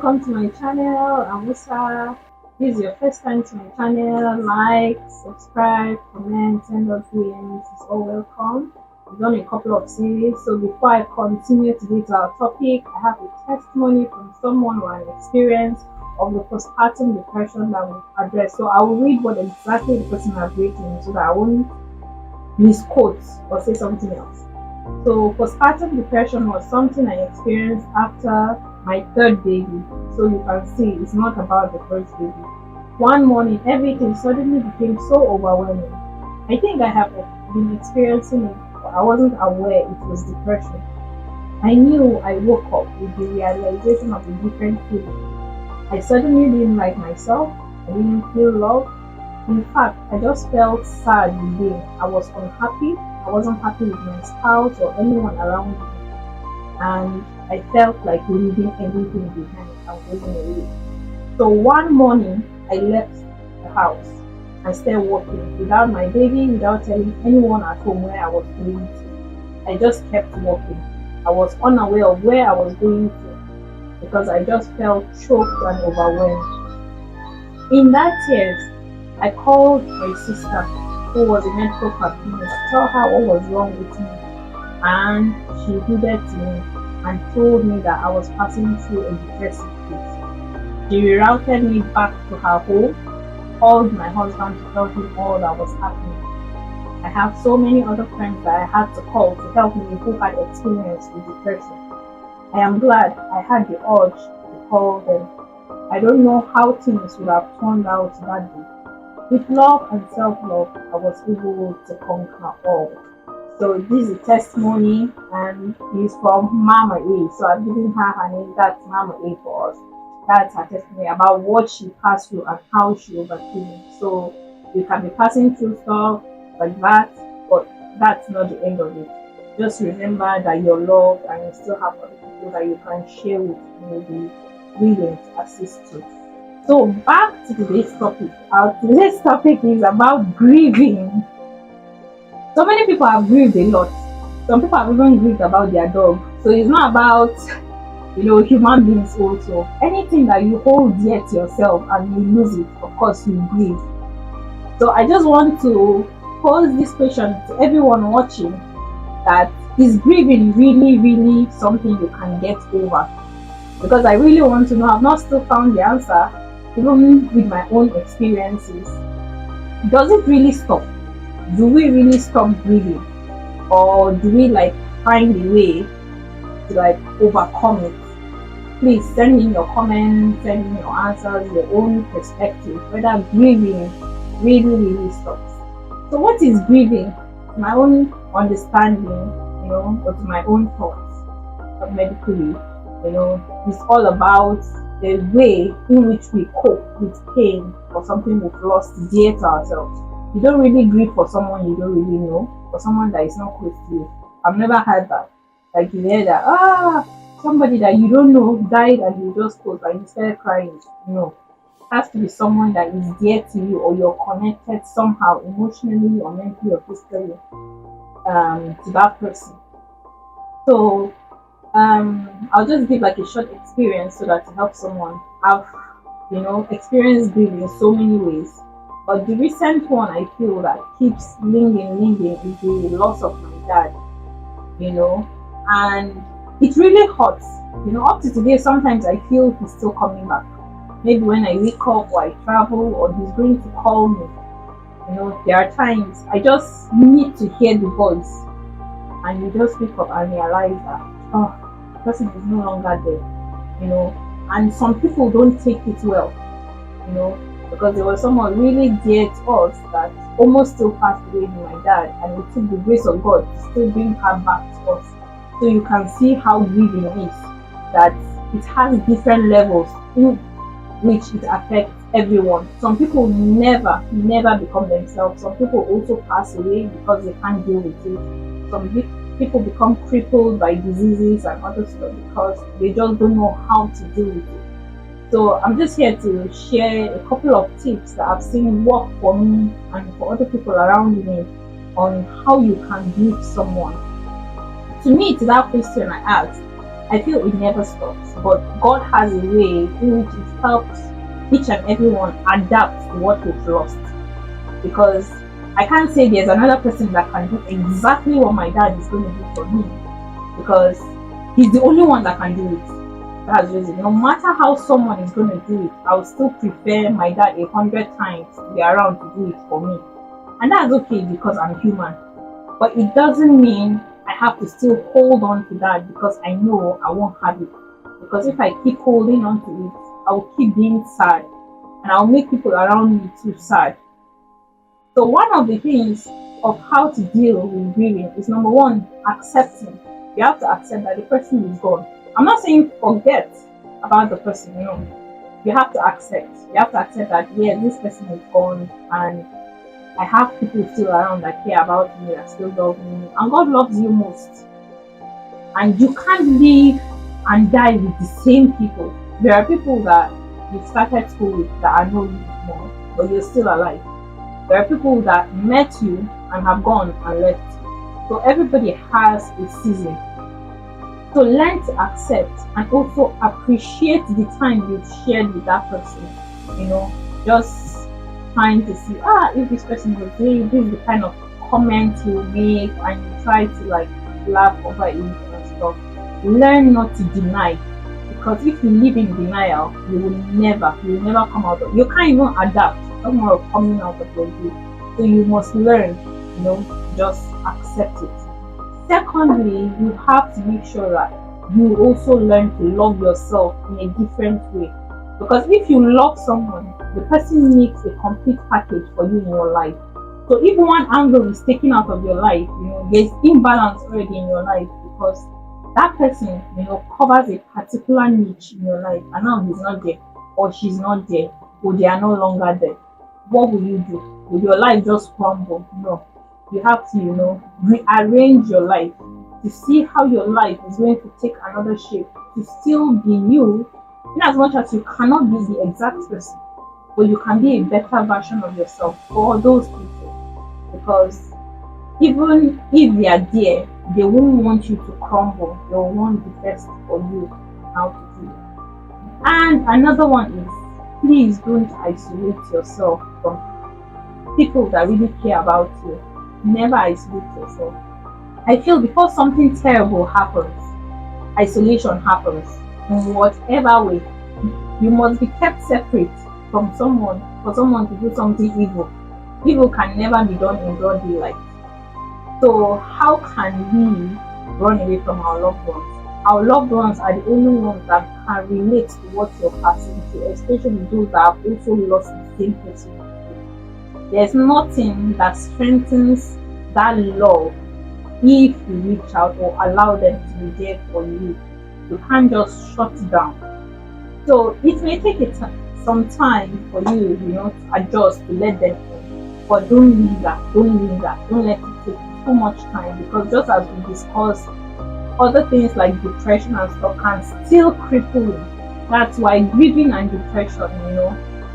welcome to my channel. I'm Musa. This is your first time to my channel. Like, subscribe, comment, send us DMs. It's all welcome. We've done a couple of series. So before I continue to our topic, I have a testimony from someone who had an experience of the postpartum depression that we address. So I will read what exactly the person has written so that I won't misquote or say something else. So postpartum depression was something I experienced after my third baby. So you can see it's not about the first baby. One morning, everything suddenly became so overwhelming. I think I have been experiencing it, but I wasn't aware it was depression. I knew I woke up with the realization of a different feeling. I suddenly didn't like myself. I didn't feel loved. In fact, I just felt sad within. I was unhappy. I wasn't happy with my spouse or anyone around me. And I felt like leaving everything behind and going away. So one morning, I left the house and started walking without my baby, without telling anyone at home where I was going to. I just kept walking. I was unaware of where I was going to because I just felt choked and overwhelmed. In that tears, I called my sister, who was a medical practitioner, to tell her what was wrong with me. And she heeded to me and told me that I was passing through a depressive phase. She rerouted me back to her home, called my husband to tell him all that was happening. I have so many other friends that I had to call to help me who had experience with depression. I am glad I had the urge to call them. I don't know how things would have turned out that day. With love and self-love, I was able to conquer all. So this is a testimony and it's from Mama A. So I've given her name. That's Mama A for us. That's her testimony about what she passed through and how she overcame it. So you can be passing through stuff like that, but that's not the end of it. Just remember that you're loved and you still have other people that you can share with, maybe willing to assist you. So back to today's topic. Today's topic is about grieving. So many people have grieved a lot. Some people have even grieved about their dog. So it's not about, human beings also. Anything that you hold dear to yourself and you lose it, of course you grieve. So I just want to pose this question to everyone watching, that is grieving really, really something you can get over? Because I really want to know. I've not still found the answer, even with my own experiences. Does it really stop? Do we really stop grieving, or do we find a way to overcome it? Please send in your comments, send in your answers, your own perspective, whether grieving really stops. So what is grieving? My own understanding, or to my own thoughts medically, it's all about the way in which we cope with pain or something we've lost dear to ourselves. You don't really grieve for someone you don't really know, for someone that is not close to you. I've never had that. Like you hear that, somebody that you don't know died and you just close and you started crying. No. It has to be someone that is dear to you, or you're connected somehow emotionally or mentally or physically to that person. So I'll just give a short experience so that to help someone. I've experienced grief in so many ways. But the recent one I feel that keeps lingering is the loss of my dad, and it really hurts. Up to today, sometimes I feel he's still coming back. Maybe when I wake up or I travel or he's going to call me. There are times I just need to hear the voice, and you just wake up and realize that, the person is no longer there, and some people don't take it well, because there was someone really dear to us that almost still passed away with my dad, and it took the grace of God to still bring her back to us. So you can see how grieving is, that it has different levels in which it affects everyone. Some people never become themselves. Some people also pass away because they can't deal with it. Some people become crippled by diseases and other stuff because they just don't know how to deal with it. So I'm just here to share a couple of tips that I've seen work for me and for other people around me on how you can grieve someone. To me, to that question I asked, I feel it never stops. But God has a way in which it helps each and everyone adapt to what we've lost. Because I can't say there's another person that can do exactly what my dad is going to do for me, because he's the only one that can do it. That's just it. No matter how someone is going to do it, I would still prefer my dad 100 times to be around to do it for me. And that's okay because I'm human. But it doesn't mean I have to still hold on to that because I know I won't have it. Because if I keep holding on to it, I will keep being sad and I'll make people around me too sad. So one of the things of how to deal with grieving is, number one, accepting. You have to accept that the person is gone. I'm not saying forget about the person, no. You have to accept. You have to accept that, yeah, this person is gone and I have people still around that care about me, that still love me. And God loves you most. And you can't live and die with the same people. There are people that you started school with that are no use more, but you're still alive. There are people that met you and have gone and left you. So everybody has a season. So learn to accept and also appreciate the time you've shared with that person. Just trying to see, if this person was doing this is the kind of comment you make, and you try to laugh over it and stuff. Learn not to deny, because if you live in denial, you will never come out of it. You can't even adapt. No more of coming out of your group. So you must learn, just accept it. Secondly, you have to make sure that you also learn to love yourself in a different way. Because if you love someone, the person makes a complete package for you in your life. So if one angle is taken out of your life, there's imbalance already in your life, because that person, covers a particular niche in your life, and now he's not there, or she's not there, or they are no longer there. What will you do? Will your life just crumble? No. You have to, rearrange your life to see how your life is going to take another shape, to still be you, in as much as you cannot be the exact person, but you can be a better version of yourself for those people. Because even if they are there, they won't want you to crumble. They will want the best for you, how to do it. And another one is, please don't isolate yourself from people that really care about you. Never isolate yourself. I feel before something terrible happens, isolation happens in whatever way. You must be kept separate from someone for someone to do something evil. Evil can never be done in broad daylight. So how can we run away from our loved ones? Our loved ones are the only ones that can relate to what you're passing through, especially those that have also lost the same person. There's nothing that strengthens that love if you reach out or allow them to be there for you. You can't just shut it down. So it may take some time for you, to adjust, to let them in. But don't linger, don't let it take too much time, because just as we discussed, other things like depression and stuff can still cripple you. That's why grieving and depression,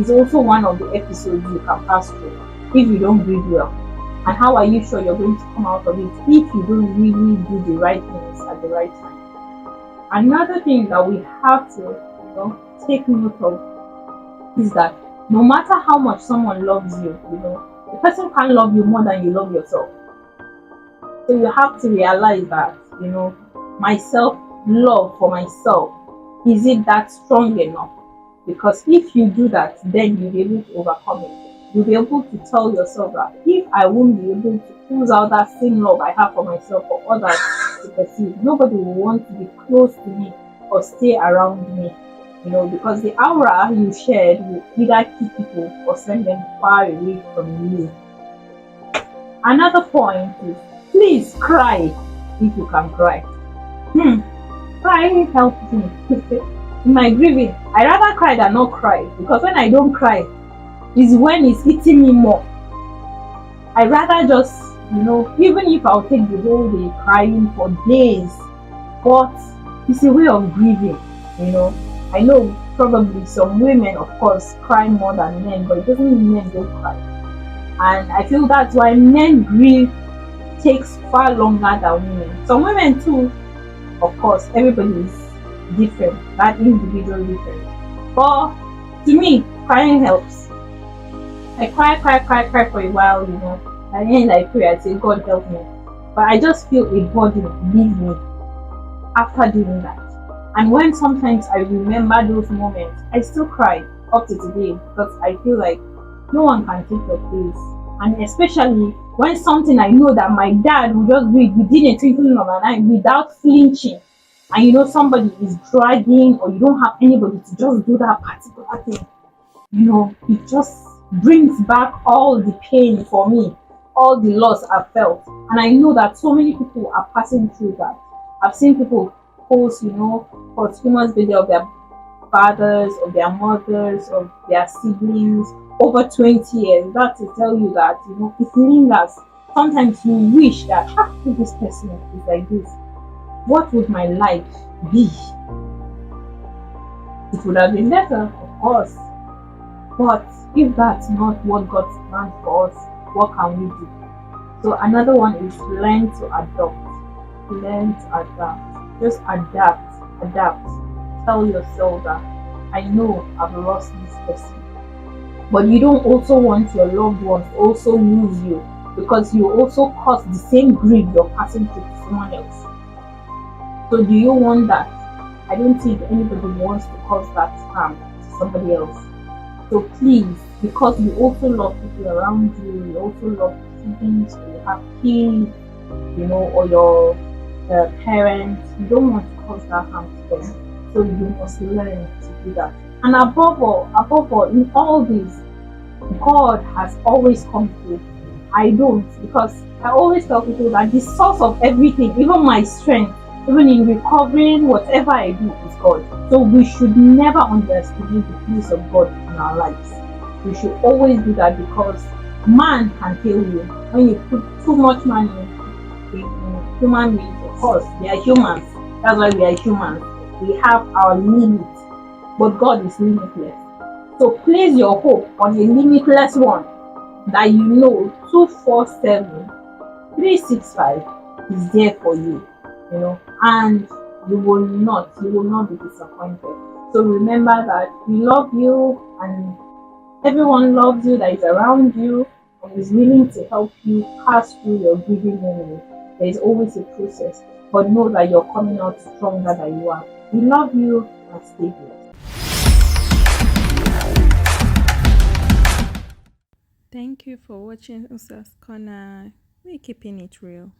is also one of the episodes you can pass through if you don't grieve well. And how are you sure you're going to come out of it if you don't really do the right things at the right time? Another thing that we have to take note of is that no matter how much someone loves you, the person can't love you more than you love yourself. So you have to realize that, my self-love for myself, is it that strong enough? Because if you do that, then you'll be able to overcome it. You'll be able to tell yourself that if I won't be able to ooze out that same love I have for myself for others to perceive, nobody will want to be close to me or stay around me. Because the aura you shared will either keep people or send them far away from you. Another point is, please cry if you can cry. Crying helps me. In my grieving, I rather cry than not cry, because when I don't cry is when it's eating me more. I rather just, even if I'll take the whole day crying for days, but it's a way of grieving. I know probably some women, of course, cry more than men, but it doesn't mean men don't cry. And I feel that's why men grieve takes far longer than women. Some women too Of course, everybody is different, that individual different. But to me, crying helps. I cry for a while, and then I pray, I say, God help me. But I just feel a burden leave me after doing that. And when sometimes I remember those moments, I still cry up to today because I feel like no one can take your place. And especially when something I know that my dad will just do it within a twinkling of an eye without flinching. And somebody is dragging, or you don't have anybody to just do that particular thing. It just brings back all the pain for me, all the loss I felt. And I know that so many people are passing through that. I've seen people post, posthumous video of their fathers, of their mothers, of their siblings over 20 years. That to tell you that, it lingers. Sometimes you wish that, if this person is like this, what would my life be? It would have been better, of course. But if that's not what God's planned for us, what can we do? So another one is learn to adopt. Learn to adapt. Just adapt. Tell yourself that I know I've lost this person. But you don't also want your loved ones to also lose you, because you also cause the same grief you're passing through to someone else. So do you want that? I don't think anybody wants to cause that harm to somebody else. So please, because you also love people around you, you also love siblings, or you have kids, or your parents, you don't want to cause that harm to them. So you must learn to do that. And above all, in all this, God has always come through. I don't, because I always tell people that the source of everything, even my strength, even in recovering, whatever I do, is God. So we should never underestimate the place of God in our lives. We should always do that, because man can kill you. When you put too much money in human beings, of course, they are humans. That's why we are humans. We have our limits, but God is limitless. So place your hope on a limitless one that 247 365 is there for you, and you will not be disappointed. So remember that we love you, and everyone loves you that is around you and is willing to help you pass through your grieving moment. There is always a process, but know that you're coming out stronger than you are. We love you, and stay blessed. Thank you for watching Usa's Corner. We're keeping it real.